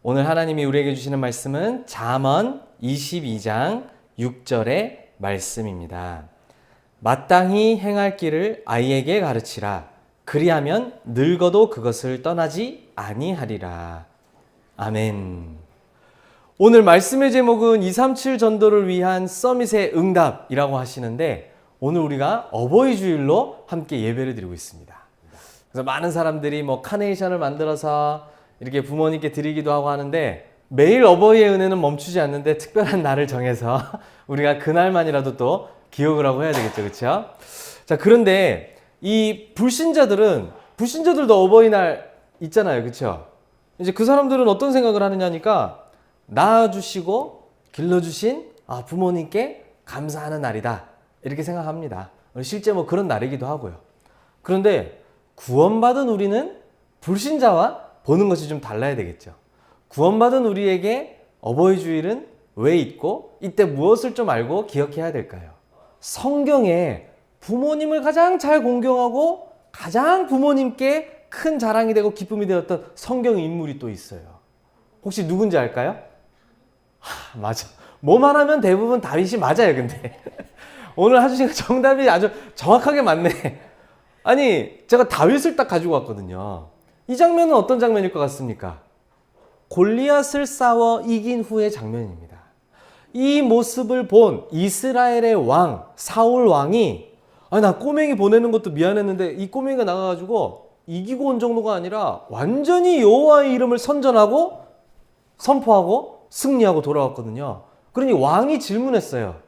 오늘 하나님이 우리에게 주시는 말씀은 잠언 22장 6절의 말씀입니다. 마땅히 행할 길을 아이에게 가르치라. 그리하면 늙어도 그것을 떠나지 아니하리라. 아멘. 오늘 말씀의 제목은 237 전도를 위한 서밋의 응답이라고 하시는데, 오늘 우리가 어버이 주일로 함께 예배를 드리고 있습니다. 그래서 많은 사람들이 카네이션을 만들어서 이렇게 부모님께 드리기도 하고 하는데, 매일 어버이의 은혜는 멈추지 않는데 특별한 날을 정해서 우리가 그날만이라도 또 기억을 하고 해야 되겠죠. 그렇죠? 자, 그런데 이 불신자들도 어버이날 있잖아요. 그렇죠? 이제 그 사람들은 어떤 생각을 하느냐니까, 낳아주시고 길러주신 부모님께 감사하는 날이다, 이렇게 생각합니다. 실제 그런 날이기도 하고요. 그런데 구원받은 우리는 불신자와 보는 것이 좀 달라야 되겠죠. 구원받은 우리에게 어버이 주일은 왜 있고, 이때 무엇을 좀 알고 기억해야 될까요? 성경에 부모님을 가장 잘 공경하고 가장 부모님께 큰 자랑이 되고 기쁨이 되었던 성경 인물이 또 있어요. 혹시 누군지 알까요? 맞아. 뭐만 하면 대부분 다윗이 맞아요. 근데 오늘 하주신 정답이 아주 정확하게 맞네. 아니, 제가 다윗을 딱 가지고 왔거든요. 이 장면은 어떤 장면일 것 같습니까? 골리앗을 싸워 이긴 후의 장면입니다. 이 모습을 본 이스라엘의 왕, 사울 왕이, 나 꼬맹이 보내는 것도 미안했는데 이 꼬맹이가 나가가지고 이기고 온 정도가 아니라 완전히 여호와의 이름을 선전하고 선포하고 승리하고 돌아왔거든요. 그러니 왕이 질문했어요.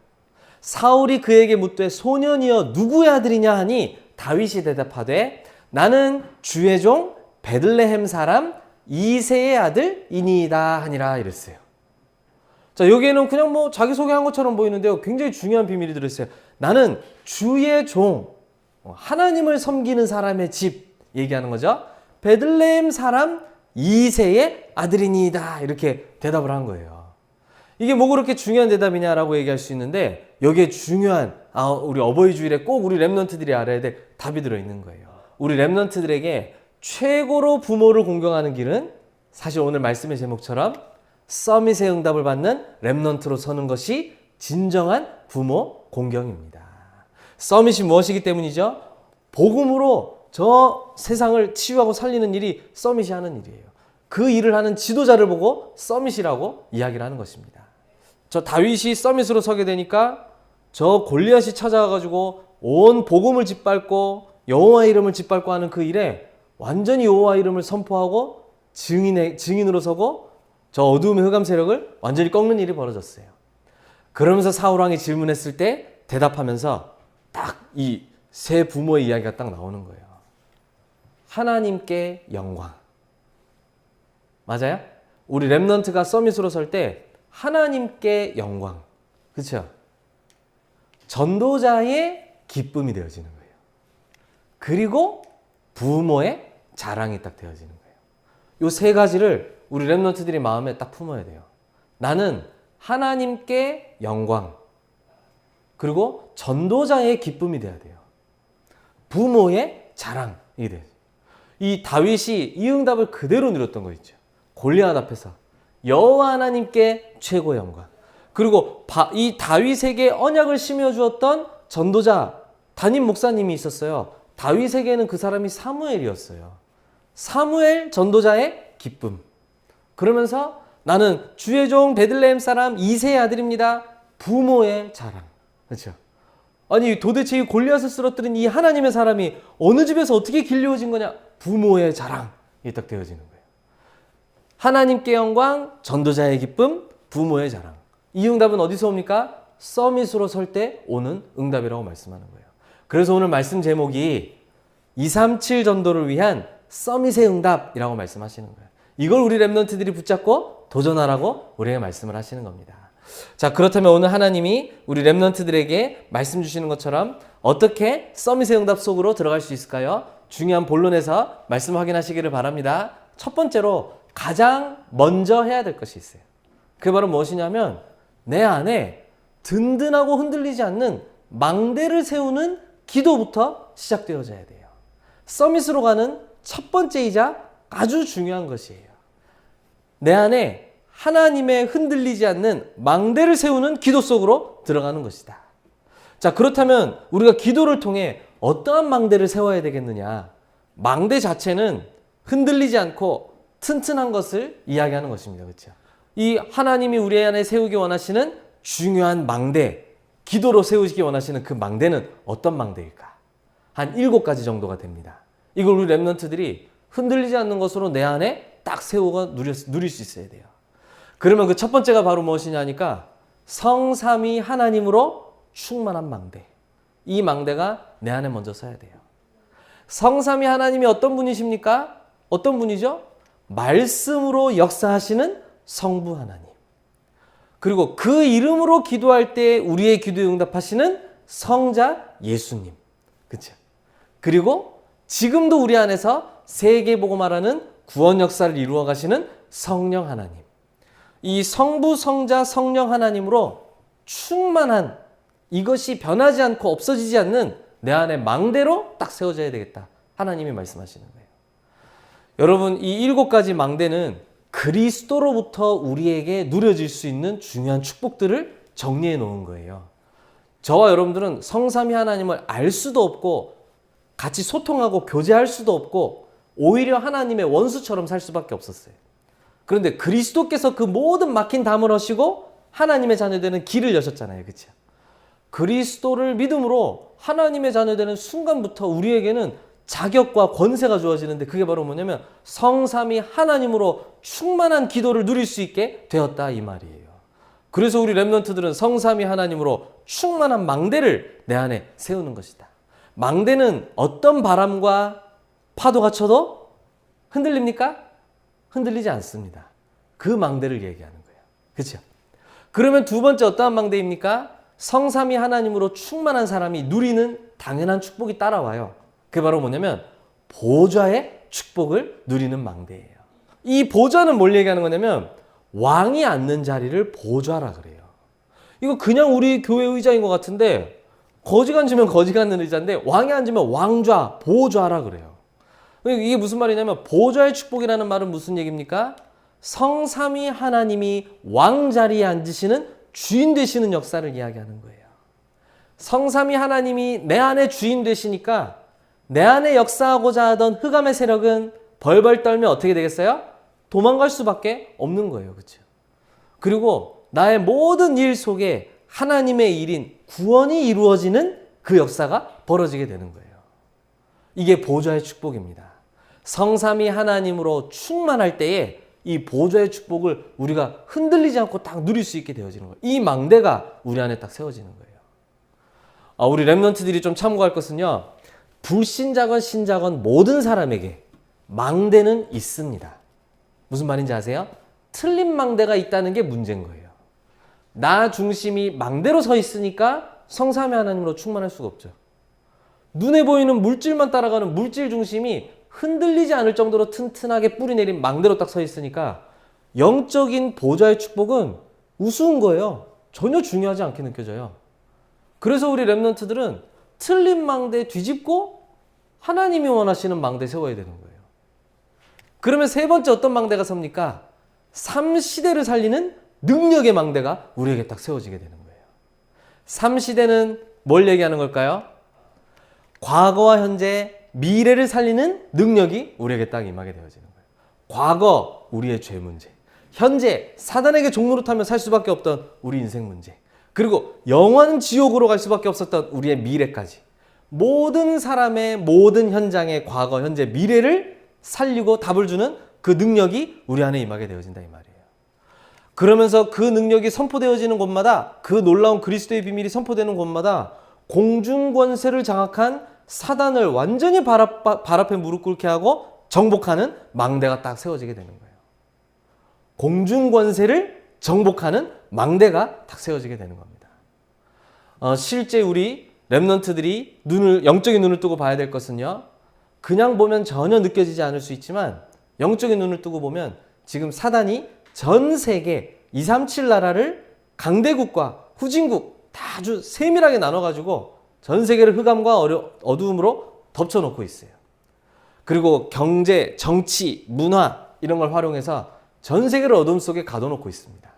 사울이 그에게 묻되 소년이여 누구의 아들이냐 하니, 다윗이 대답하되 나는 주의 종 베들레헴 사람 이새의 아들이니이다 하니라, 이랬어요. 자, 여기에는 그냥 자기소개한 것처럼 보이는데요, 굉장히 중요한 비밀이 들어있어요. 나는 주의 종, 하나님을 섬기는 사람의 집 얘기하는 거죠. 베들레헴 사람 이새의 아들이니이다, 이렇게 대답을 한 거예요. 이게 그렇게 중요한 대답이냐라고 얘기할 수 있는데, 여기에 중요한 우리 어버이 주일에 꼭 우리 랩런트들이 알아야 될 답이 들어있는 거예요. 우리 랩런트들에게 최고로 부모를 공경하는 길은 사실 오늘 말씀의 제목처럼 서밋의 응답을 받는 랩런트로 서는 것이 진정한 부모 공경입니다. 서밋이 무엇이기 때문이죠? 복음으로 저 세상을 치유하고 살리는 일이 서밋이 하는 일이에요. 그 일을 하는 지도자를 보고 서밋이라고 이야기를 하는 것입니다. 저 다윗이 서밋으로 서게 되니까 저 골리앗이 찾아와가지고 온 복음을 짓밟고 여호와의 이름을 짓밟고 하는 그 일에 완전히 여호와의 이름을 선포하고 증인으로 서고 저 어두움의 흑암 세력을 완전히 꺾는 일이 벌어졌어요. 그러면서 사울왕이 질문했을 때 대답하면서 딱 이 세 부모의 이야기가 딱 나오는 거예요. 하나님께 영광. 맞아요? 우리 랩런트가 서밋으로 설 때 하나님께 영광. 그렇죠? 전도자의 기쁨이 되어지는 거예요. 그리고 부모의 자랑이 딱 되어지는 거예요. 이 세 가지를 우리 랩런트들이 마음에 딱 품어야 돼요. 나는 하나님께 영광, 그리고 전도자의 기쁨이 돼야 돼요. 부모의 자랑이 돼요. 이 다윗이 이 응답을 그대로 누렸던 거 있죠. 골리앗 앞에서 여호와 하나님께 최고 영광. 그리고 이 다윗에게 언약을 심어주었던 전도자 담임 목사님이 있었어요. 다윗에게는 그 사람이 사무엘이었어요. 사무엘 전도자의 기쁨. 그러면서 나는 주의 종 베들레헴 사람 이새의 아들입니다. 부모의 자랑. 그렇죠? 아니, 도대체 이 골리앗을 쓰러뜨린 이 하나님의 사람이 어느 집에서 어떻게 길러진 거냐? 부모의 자랑이 딱 되어지는 거예요. 하나님께 영광, 전도자의 기쁨, 부모의 자랑. 이 응답은 어디서 옵니까? 서밋으로 설 때 오는 응답이라고 말씀하는 거예요. 그래서 오늘 말씀 제목이 237 전도를 위한 서밋의 응답이라고 말씀하시는 거예요. 이걸 우리 랩런트들이 붙잡고 도전하라고 우리에게 말씀을 하시는 겁니다. 자, 그렇다면 오늘 하나님이 우리 랩런트들에게 말씀 주시는 것처럼 어떻게 서밋의 응답 속으로 들어갈 수 있을까요? 중요한 본론에서 말씀 확인하시기를 바랍니다. 첫 번째로 가장 먼저 해야 될 것이 있어요. 그게 바로 무엇이냐면, 내 안에 든든하고 흔들리지 않는 망대를 세우는 기도부터 시작되어져야 돼요. 서밋으로 가는 첫 번째이자 아주 중요한 것이에요. 내 안에 하나님의 흔들리지 않는 망대를 세우는 기도 속으로 들어가는 것이다. 자, 그렇다면 우리가 기도를 통해 어떠한 망대를 세워야 되겠느냐? 망대 자체는 흔들리지 않고 튼튼한 것을 이야기하는 것입니다. 그렇죠? 이 하나님이 우리 안에 세우기 원하시는 중요한 망대, 기도로 세우시기 원하시는 그 망대는 어떤 망대일까? 한 7가지 정도가 됩니다. 이걸 우리 랩런트들이 흔들리지 않는 것으로 내 안에 딱 세우고 누릴 수 있어야 돼요. 그러면 그 첫 번째가 바로 무엇이냐 하니까 성삼위 하나님으로 충만한 망대. 이 망대가 내 안에 먼저 서야 돼요. 성삼위 하나님이 어떤 분이십니까? 어떤 분이죠? 말씀으로 역사하시는 성부 하나님. 그리고 그 이름으로 기도할 때 우리의 기도에 응답하시는 성자 예수님. 그렇죠? 그리고 지금도 우리 안에서 세계보고 말하는 구원 역사를 이루어 가시는 성령 하나님. 이 성부, 성자, 성령 하나님으로 충만한 이것이 변하지 않고 없어지지 않는 내 안에 망대로 딱 세워져야 되겠다. 하나님이 말씀하시는 거예요. 여러분, 이 7가지 망대는 그리스도로부터 우리에게 누려질 수 있는 중요한 축복들을 정리해 놓은 거예요. 저와 여러분들은 성삼위 하나님을 알 수도 없고 같이 소통하고 교제할 수도 없고 오히려 하나님의 원수처럼 살 수밖에 없었어요. 그런데 그리스도께서 그 모든 막힌 담을 하시고 하나님의 자녀되는 길을 여셨잖아요. 그렇죠? 그리스도를 믿음으로 하나님의 자녀되는 순간부터 우리에게는 자격과 권세가 주어지는데 그게 바로 뭐냐면 성삼위 하나님으로 충만한 기도를 누릴 수 있게 되었다 이 말이에요. 그래서 우리 랩런트들은 성삼위 하나님으로 충만한 망대를 내 안에 세우는 것이다. 망대는 어떤 바람과 파도가 쳐도 흔들립니까? 흔들리지 않습니다. 그 망대를 얘기하는 거예요. 그렇죠? 그러면 두 번째 어떠한 망대입니까? 성삼위 하나님으로 충만한 사람이 누리는 당연한 축복이 따라와요. 그게 바로 뭐냐면 보좌의 축복을 누리는 망대예요. 이 보좌는 뭘 얘기하는 거냐면 왕이 앉는 자리를 보좌라 그래요. 이거 그냥 우리 교회 의자인 것 같은데 거지가 앉으면 거지가 앉는 의자인데 왕이 앉으면 왕좌, 보좌라 그래요. 이게 무슨 말이냐면 보좌의 축복이라는 말은 무슨 얘기입니까? 성삼위 하나님이 왕자리에 앉으시는 주인 되시는 역사를 이야기하는 거예요. 성삼위 하나님이 내 안에 주인 되시니까 내 안에 역사하고자 하던 흑암의 세력은 벌벌 떨며 어떻게 되겠어요? 도망갈 수밖에 없는 거예요. 그렇죠? 그리고 나의 모든 일 속에 하나님의 일인 구원이 이루어지는 그 역사가 벌어지게 되는 거예요. 이게 보좌의 축복입니다. 성삼위 하나님으로 충만할 때에 이 보좌의 축복을 우리가 흔들리지 않고 딱 누릴 수 있게 되어지는 거예요. 이 망대가 우리 안에 딱 세워지는 거예요. 우리 랩런트들이 좀 참고할 것은요. 불신자건 신자건 모든 사람에게 망대는 있습니다. 무슨 말인지 아세요? 틀린 망대가 있다는 게 문제인 거예요. 나 중심이 망대로 서 있으니까 성삼위 하나님으로 충만할 수가 없죠. 눈에 보이는 물질만 따라가는 물질 중심이 흔들리지 않을 정도로 튼튼하게 뿌리 내린 망대로 딱 서 있으니까 영적인 보좌의 축복은 우스운 거예요. 전혀 중요하지 않게 느껴져요. 그래서 우리 랩런트들은 틀린 망대 뒤집고 하나님이 원하시는 망대 세워야 되는 거예요. 그러면 세 번째 어떤 망대가 섭니까? 3시대를 살리는 능력의 망대가 우리에게 딱 세워지게 되는 거예요. 3시대는 뭘 얘기하는 걸까요? 과거와 현재, 미래를 살리는 능력이 우리에게 딱 임하게 되어지는 거예요. 과거, 우리의 죄 문제. 현재, 사단에게 종노릇하며 살 수밖에 없던 우리 인생 문제. 그리고 영원 지옥으로 갈 수밖에 없었던 우리의 미래까지. 모든 사람의 모든 현장의 과거, 현재, 미래를 살리고 답을 주는 그 능력이 우리 안에 임하게 되어진다 이 말이에요. 그러면서 그 능력이 선포되어지는 곳마다 그 놀라운 그리스도의 비밀이 선포되는 곳마다 공중권세를 장악한 사단을 완전히 발 앞에 무릎 꿇게 하고 정복하는 망대가 딱 세워지게 되는 거예요. 공중권세를 정복하는 망대가 딱 세워지게 되는 겁니다. 실제 우리 랩런트들이 영적인 눈을 뜨고 봐야 될 것은요. 그냥 보면 전혀 느껴지지 않을 수 있지만 영적인 눈을 뜨고 보면 지금 사단이 전 세계 237 나라를 강대국과 후진국 다 아주 세밀하게 나눠가지고 전 세계를 흑암과 어두움으로 덮쳐놓고 있어요. 그리고 경제, 정치, 문화 이런 걸 활용해서 전 세계를 어둠 속에 가둬놓고 있습니다.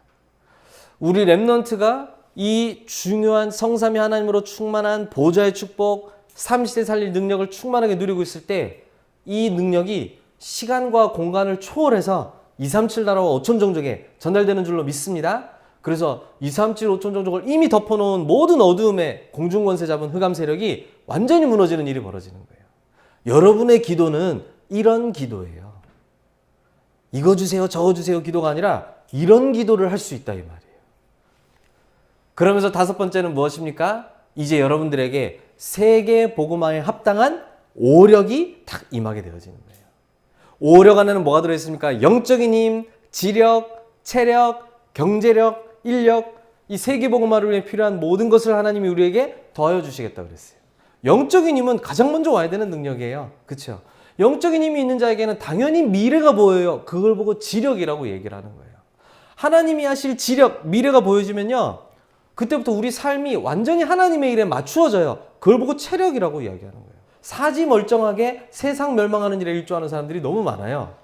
우리 렘넌트가 이 중요한 성삼위 하나님으로 충만한 보좌의 축복, 30대 살릴 능력을 충만하게 누리고 있을 때 이 능력이 시간과 공간을 초월해서 237 나라와 5천 종족에 전달되는 줄로 믿습니다. 그래서 237, 5천 종족을 이미 덮어놓은 모든 어두움의 공중권세 잡은 흑암 세력이 완전히 무너지는 일이 벌어지는 거예요. 여러분의 기도는 이런 기도예요. 이거 주세요, 저거 주세요 기도가 아니라 이런 기도를 할 수 있다 이 말이에요. 그러면서 다섯 번째는 무엇입니까? 이제 여러분들에게 세계 복음화에 합당한 오력이 딱 임하게 되어지는 거예요. 오력 안에는 뭐가 들어있습니까? 영적인 힘, 지력, 체력, 경제력, 인력, 이 세계 복음화를 위해 필요한 모든 것을 하나님이 우리에게 더하여 주시겠다고 그랬어요. 영적인 힘은 가장 먼저 와야 되는 능력이에요. 그렇죠? 영적인 힘이 있는 자에게는 당연히 미래가 보여요. 그걸 보고 지력이라고 얘기를 하는 거예요. 하나님이 하실 지력, 미래가 보여지면요. 그때부터 우리 삶이 완전히 하나님의 일에 맞추어져요. 그걸 보고 체력이라고 이야기하는 거예요. 사지 멀쩡하게 세상 멸망하는 일에 일조하는 사람들이 너무 많아요.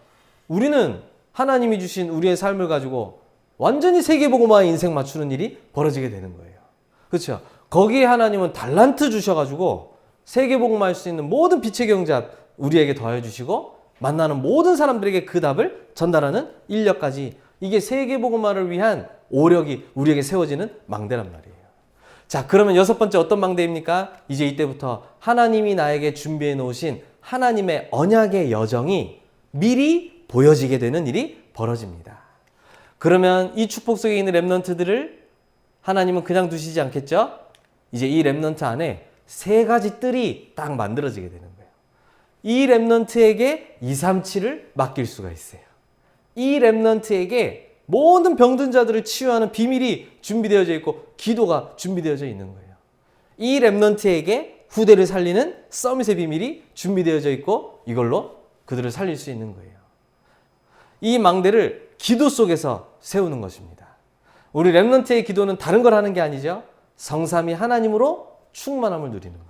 우리는 하나님이 주신 우리의 삶을 가지고 완전히 세계복음화의 인생 맞추는 일이 벌어지게 되는 거예요. 그렇죠? 거기에 하나님은 달란트 주셔가지고 세계복음화할 수 있는 모든 빛의 경잡 우리에게 더해 주시고 만나는 모든 사람들에게 그 답을 전달하는 인력까지, 이게 세계복음화를 위한 오력이 우리에게 세워지는 망대란 말이에요. 자, 그러면 여섯 번째 어떤 망대입니까? 이제 이때부터 하나님이 나에게 준비해 놓으신 하나님의 언약의 여정이 미리 보여지게 되는 일이 벌어집니다. 그러면 이 축복 속에 있는 렘넌트들을 하나님은 그냥 두시지 않겠죠? 이제 이 렘넌트 안에 세 가지 뜰이 딱 만들어지게 되는 거예요. 이 렘넌트에게 237을 맡길 수가 있어요. 이 렘넌트에게 모든 병든 자들을 치유하는 비밀이 준비되어져 있고 기도가 준비되어져 있는 거예요. 이 렘넌트에게 후대를 살리는 서밋의 비밀이 준비되어져 있고 이걸로 그들을 살릴 수 있는 거예요. 이 망대를 기도 속에서 세우는 것입니다. 우리 렘넌트의 기도는 다른 걸 하는 게 아니죠. 성삼위 하나님으로 충만함을 누리는 것.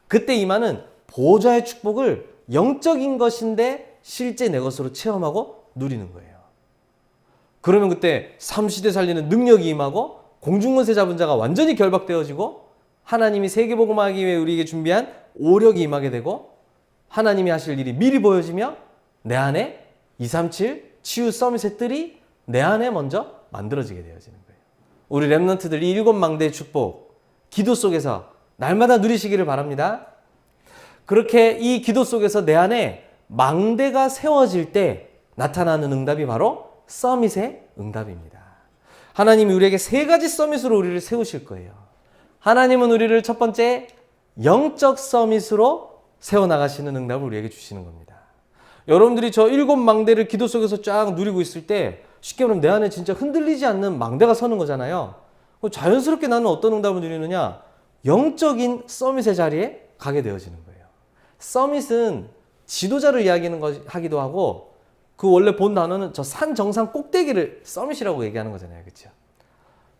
그때 이만은 보좌의 축복을 영적인 것인데 실제 내 것으로 체험하고 누리는 거예요. 그러면 그때 삼시대 살리는 능력이 임하고 공중권세 잡은 자가 완전히 결박되어지고 하나님이 세계복음화하기 위해 우리에게 준비한 오력이 임하게 되고 하나님이 하실 일이 미리 보여지며 내 안에 237 치유 서밋의 뜰이 내 안에 먼저 만들어지게 되어지는 거예요. 우리 렘넌트들 이 일곱 망대의 축복 기도 속에서 날마다 누리시기를 바랍니다. 그렇게 이 기도 속에서 내 안에 망대가 세워질 때 나타나는 응답이 바로 서밋의 응답입니다. 하나님이 우리에게 세 가지 서밋으로 우리를 세우실 거예요. 하나님은 우리를 첫 번째 영적 서밋으로 세워나가시는 응답을 우리에게 주시는 겁니다. 여러분들이 저 일곱 망대를 기도 속에서 쫙 누리고 있을 때 쉽게 말하면 내 안에 진짜 흔들리지 않는 망대가 서는 거잖아요. 자연스럽게 나는 어떤 응답을 누리느냐? 영적인 서밋의 자리에 가게 되어지는 거예요. 서밋은 지도자를 이야기하기도 하고 그 원래 본 단어는 저 산 정상 꼭대기를 서밋이라고 얘기하는 거잖아요. 그렇죠?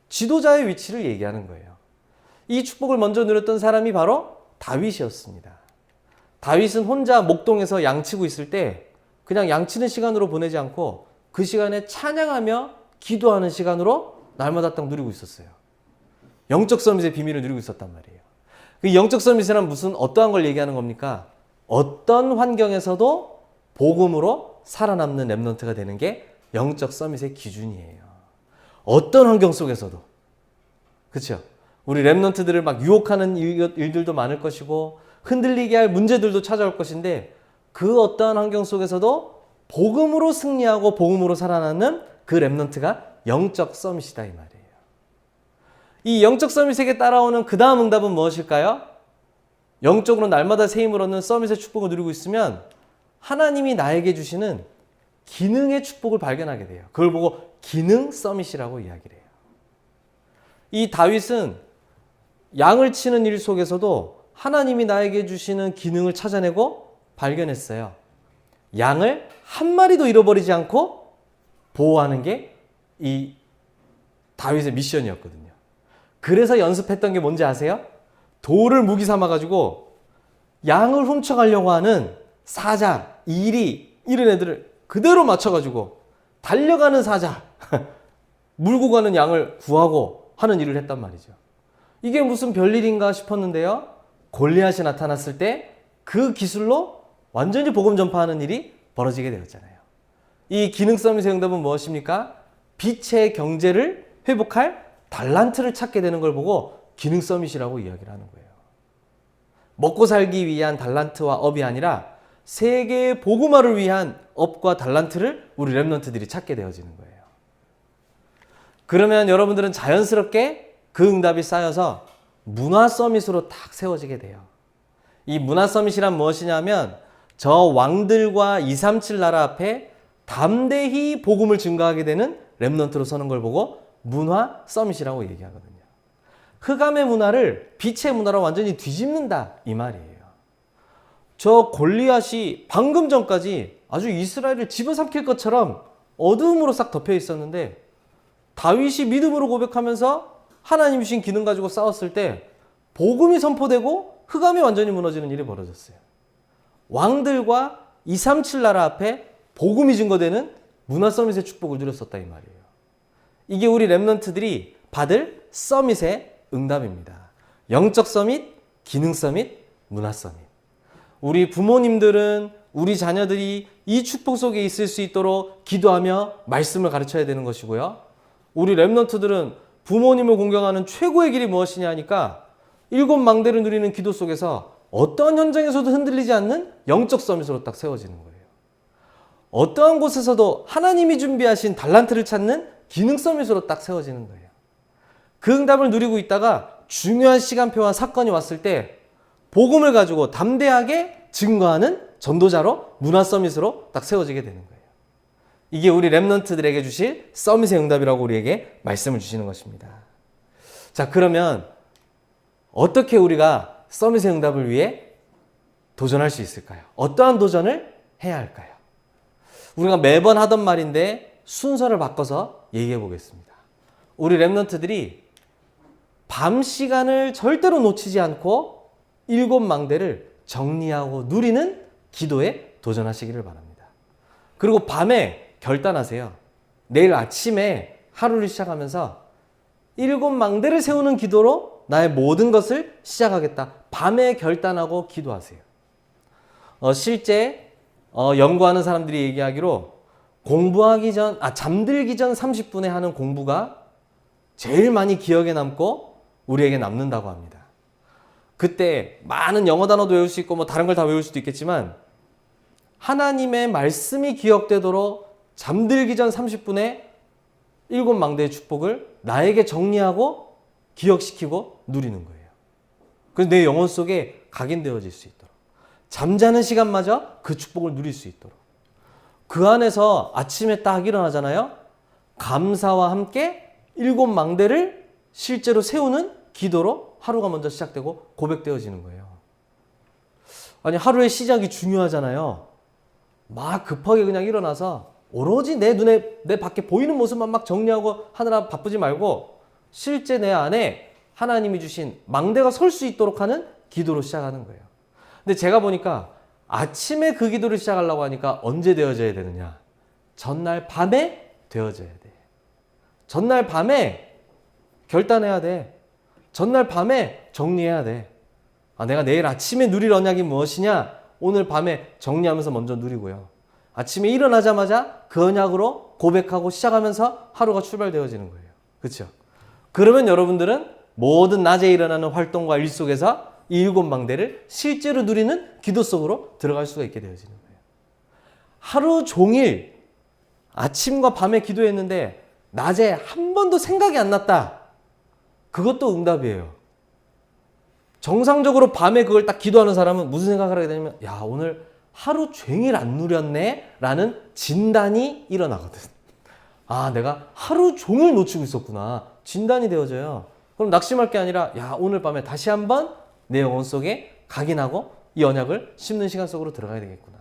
지도자의 위치를 얘기하는 거예요. 이 축복을 먼저 누렸던 사람이 바로 다윗이었습니다. 다윗은 혼자 목동에서 양치고 있을 때 그냥 양치는 시간으로 보내지 않고 그 시간에 찬양하며 기도하는 시간으로 날마다 딱 누리고 있었어요. 영적 서밋의 비밀을 누리고 있었단 말이에요. 그 영적 서밋이란 무슨 어떠한 걸 얘기하는 겁니까? 어떤 환경에서도 복음으로 살아남는 렘넌트가 되는 게 영적 서밋의 기준이에요. 어떤 환경 속에서도. 그렇죠? 우리 렘넌트들을 막 유혹하는 일들도 많을 것이고 흔들리게 할 문제들도 찾아올 것인데 그 어떠한 환경 속에서도 복음으로 승리하고 복음으로 살아남는 그 렘넌트가 영적 서밋이다 이 말이에요. 이 영적 서밋에게 따라오는 그 다음 응답은 무엇일까요? 영적으로 날마다 새 힘을 얻는 서밋의 축복을 누리고 있으면 하나님이 나에게 주시는 기능의 축복을 발견하게 돼요. 그걸 보고 기능 서밋이라고 이야기를 해요. 이 다윗은 양을 치는 일 속에서도 하나님이 나에게 주시는 기능을 찾아내고 발견했어요. 양을 한 마리도 잃어버리지 않고 보호하는 게 이 다윗의 미션이었거든요. 그래서 연습했던 게 뭔지 아세요? 돌을 무기 삼아가지고 양을 훔쳐가려고 하는 사자, 이리 이런 애들을 그대로 맞춰가지고 달려가는 사자, 물고 가는 양을 구하고 하는 일을 했단 말이죠. 이게 무슨 별일인가 싶었는데요. 골리앗이 나타났을 때 그 기술로 완전히 복음 전파하는 일이 벌어지게 되었잖아요. 이 기능 서밋의 응답은 무엇입니까? 빛의 경제를 회복할 달란트를 찾게 되는 걸 보고 기능 서밋이라고 이야기를 하는 거예요. 먹고 살기 위한 달란트와 업이 아니라 세계의 복음화를 위한 업과 달란트를 우리 렘넌트들이 찾게 되어지는 거예요. 그러면 여러분들은 자연스럽게 그 응답이 쌓여서 문화 서밋으로 딱 세워지게 돼요. 이 문화 서밋이란 무엇이냐면 저 왕들과 237 나라 앞에 담대히 복음을 증거하게 되는 렘넌트로 서는 걸 보고 문화 서밋이라고 얘기하거든요. 흑암의 문화를 빛의 문화로 완전히 뒤집는다 이 말이에요. 저 골리앗이 방금 전까지 아주 이스라엘을 집어삼킬 것처럼 어두움으로 싹 덮여 있었는데 다윗이 믿음으로 고백하면서 하나님 주신 기능 가지고 싸웠을 때 복음이 선포되고 흑암이 완전히 무너지는 일이 벌어졌어요. 왕들과 237 나라 앞에 복음이 증거되는 문화 서밋의 축복을 누렸었다 이 말이에요. 이게 우리 렘넌트들이 받을 서밋의 응답입니다. 영적 서밋, 기능 서밋, 문화 서밋. 우리 부모님들은 우리 자녀들이 이 축복 속에 있을 수 있도록 기도하며 말씀을 가르쳐야 되는 것이고요. 우리 렘넌트들은 부모님을 공경하는 최고의 길이 무엇이냐 하니까 일곱 망대를 누리는 기도 속에서 어떠한 현장에서도 흔들리지 않는 영적 서밋으로 딱 세워지는 거예요. 어떠한 곳에서도 하나님이 준비하신 달란트를 찾는 기능 서밋으로 딱 세워지는 거예요. 그 응답을 누리고 있다가 중요한 시간표와 사건이 왔을 때 복음을 가지고 담대하게 증거하는 전도자로 문화 서밋으로 딱 세워지게 되는 거예요. 이게 우리 렘넌트들에게 주실 서밋의 응답이라고 우리에게 말씀을 주시는 것입니다. 자, 그러면 어떻게 우리가 서밋의 응답을 위해 도전할 수 있을까요? 어떠한 도전을 해야 할까요? 우리가 매번 하던 말인데 순서를 바꿔서 얘기해 보겠습니다. 우리 렘넌트들이 밤 시간을 절대로 놓치지 않고 일곱 망대를 정리하고 누리는 기도에 도전하시기를 바랍니다. 그리고 밤에 결단하세요. 내일 아침에 하루를 시작하면서 일곱 망대를 세우는 기도로 나의 모든 것을 시작하겠다. 밤에 결단하고 기도하세요. 실제 연구하는 사람들이 얘기하기로 잠들기 전 30분에 하는 공부가 제일 많이 기억에 남고 우리에게 남는다고 합니다. 그때 많은 영어 단어도 외울 수 있고 뭐 다른 걸 다 외울 수도 있겠지만 하나님의 말씀이 기억되도록 잠들기 전 30분에 일곱 망대의 축복을 나에게 정리하고 기억시키고 누리는 거예요. 그래서 내 영혼 속에 각인되어질 수 있도록 잠자는 시간마저 그 축복을 누릴 수 있도록 그 안에서 아침에 딱 일어나잖아요. 감사와 함께 일곱 망대를 실제로 세우는 기도로 하루가 먼저 시작되고 고백되어지는 거예요. 아니 하루의 시작이 중요하잖아요. 막 급하게 그냥 일어나서 오로지 내 눈에 내 밖에 보이는 모습만 막 정리하고 하느라 바쁘지 말고 실제 내 안에 하나님이 주신 망대가 설 수 있도록 하는 기도로 시작하는 거예요. 근데 제가 보니까 아침에 그 기도를 시작하려고 하니까 언제 되어져야 되느냐? 전날 밤에 되어져야 돼. 전날 밤에 결단해야 돼. 전날 밤에 정리해야 돼. 내가 내일 아침에 누릴 언약이 무엇이냐? 오늘 밤에 정리하면서 먼저 누리고요. 아침에 일어나자마자 그 언약으로 고백하고 시작하면서 하루가 출발되어지는 거예요. 그렇죠? 그러면 여러분들은 모든 낮에 일어나는 활동과 일 속에서 이 일곱 망대를 실제로 누리는 기도 속으로 들어갈 수가 있게 되어지는 거예요. 하루 종일 아침과 밤에 기도했는데 낮에 한 번도 생각이 안 났다. 그것도 응답이에요. 정상적으로 밤에 그걸 딱 기도하는 사람은 무슨 생각을 하게 되냐면 야 오늘 하루 종일 안 누렸네 라는 진단이 일어나거든. 내가 하루 종일 놓치고 있었구나. 진단이 되어져요. 그럼 낙심할 게 아니라 야 오늘 밤에 다시 한번 내 영혼 속에 각인하고 이 언약을 심는 시간 속으로 들어가야 되겠구나.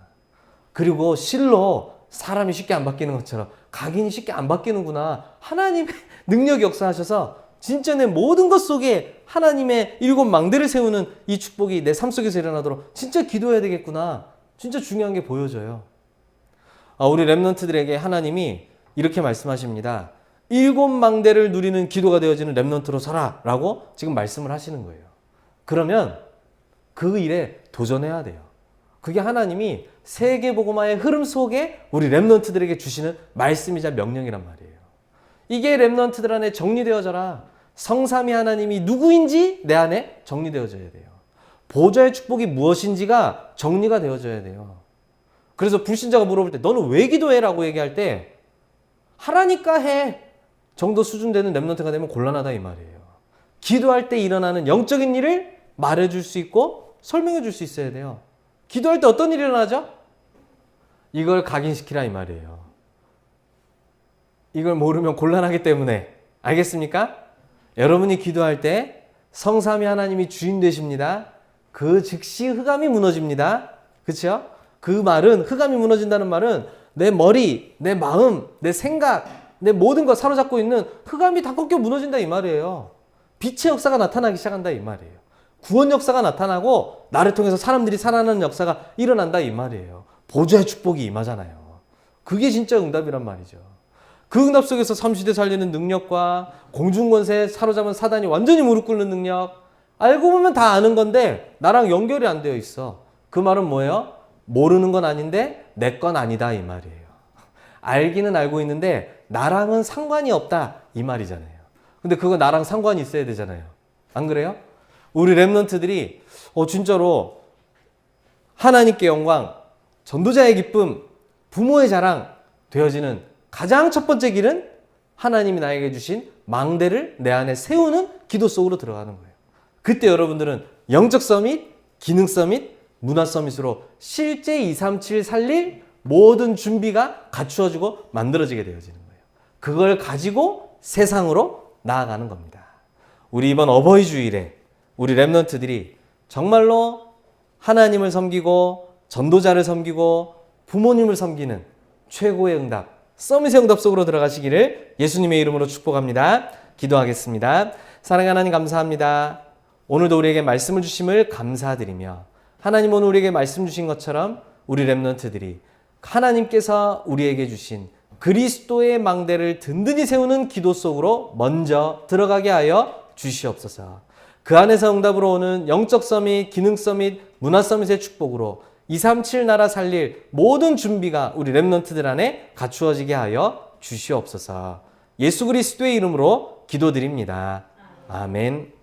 그리고 실로 사람이 쉽게 안 바뀌는 것처럼 각인이 쉽게 안 바뀌는구나. 하나님의 능력이 역사하셔서 진짜 내 모든 것 속에 하나님의 일곱 망대를 세우는 이 축복이 내 삶 속에서 일어나도록 진짜 기도해야 되겠구나. 진짜 중요한 게 보여져요. 우리 렘넌트들에게 하나님이 이렇게 말씀하십니다. 7망대를 누리는 기도가 되어지는 렘넌트로 서라 라고 지금 말씀을 하시는 거예요. 그러면 그 일에 도전해야 돼요. 그게 하나님이 세계복음화의 흐름 속에 우리 렘넌트들에게 주시는 말씀이자 명령이란 말이에요. 이게 렘넌트들 안에 정리되어져라. 성삼위 하나님이 누구인지 내 안에 정리되어져야 돼요. 보좌의 축복이 무엇인지가 정리가 되어져야 돼요. 그래서 불신자가 물어볼 때 너는 왜 기도해? 라고 얘기할 때 하라니까 해 정도 수준 되는 렘넌트가 되면 곤란하다 이 말이에요. 기도할 때 일어나는 영적인 일을 말해줄 수 있고 설명해 줄 수 있어야 돼요. 기도할 때 어떤 일이 일어나죠? 이걸 각인시키라 이 말이에요. 이걸 모르면 곤란하기 때문에. 알겠습니까? 여러분이 기도할 때 성삼위 하나님이 주인 되십니다. 그 즉시 흑암이 무너집니다. 그렇죠? 그 말은, 흑암이 무너진다는 말은 내 머리, 내 마음, 내 생각, 내 모든 것 사로잡고 있는 흑암이 다 꺾여 무너진다 이 말이에요. 빛의 역사가 나타나기 시작한다 이 말이에요. 구원 역사가 나타나고 나를 통해서 사람들이 살아나는 역사가 일어난다 이 말이에요. 보좌의 축복이 임하잖아요. 그게 진짜 응답이란 말이죠. 그 응답 속에서 삼시대 살리는 능력과 공중권세에 사로잡은 사단이 완전히 무릎 꿇는 능력, 알고 보면 다 아는 건데 나랑 연결이 안 되어 있어. 그 말은 뭐예요? 모르는 건 아닌데 내 건 아니다 이 말이에요. 알기는 알고 있는데 나랑은 상관이 없다 이 말이잖아요. 근데 그거 나랑 상관이 있어야 되잖아요. 안 그래요? 우리 렘넌트들이 진짜로 하나님께 영광, 전도자의 기쁨, 부모의 자랑 되어지는 가장 첫 번째 길은 하나님이 나에게 주신 망대를 내 안에 세우는 기도 속으로 들어가는 거예요. 그때 여러분들은 영적 서밋, 기능 서밋, 문화 서밋으로 실제 237 살릴 모든 준비가 갖추어지고 만들어지게 되어지는 거예요. 그걸 가지고 세상으로 나아가는 겁니다. 우리 이번 어버이 주일에 우리 렘넌트들이 정말로 하나님을 섬기고 전도자를 섬기고 부모님을 섬기는 최고의 응답, 서밋의 응답 속으로 들어가시기를 예수님의 이름으로 축복합니다. 기도하겠습니다. 사랑하는 하나님 감사합니다. 오늘도 우리에게 말씀을 주심을 감사드리며 하나님 오늘 우리에게 말씀 주신 것처럼 우리 렘넌트들이 하나님께서 우리에게 주신 그리스도의 망대를 든든히 세우는 기도 속으로 먼저 들어가게 하여 주시옵소서. 그 안에서 응답으로 오는 영적 서밋, 기능 서밋, 문화 서밋의 축복으로 237 나라 살릴 모든 준비가 우리 렘넌트들 안에 갖추어지게 하여 주시옵소서. 예수 그리스도의 이름으로 기도드립니다. 아멘.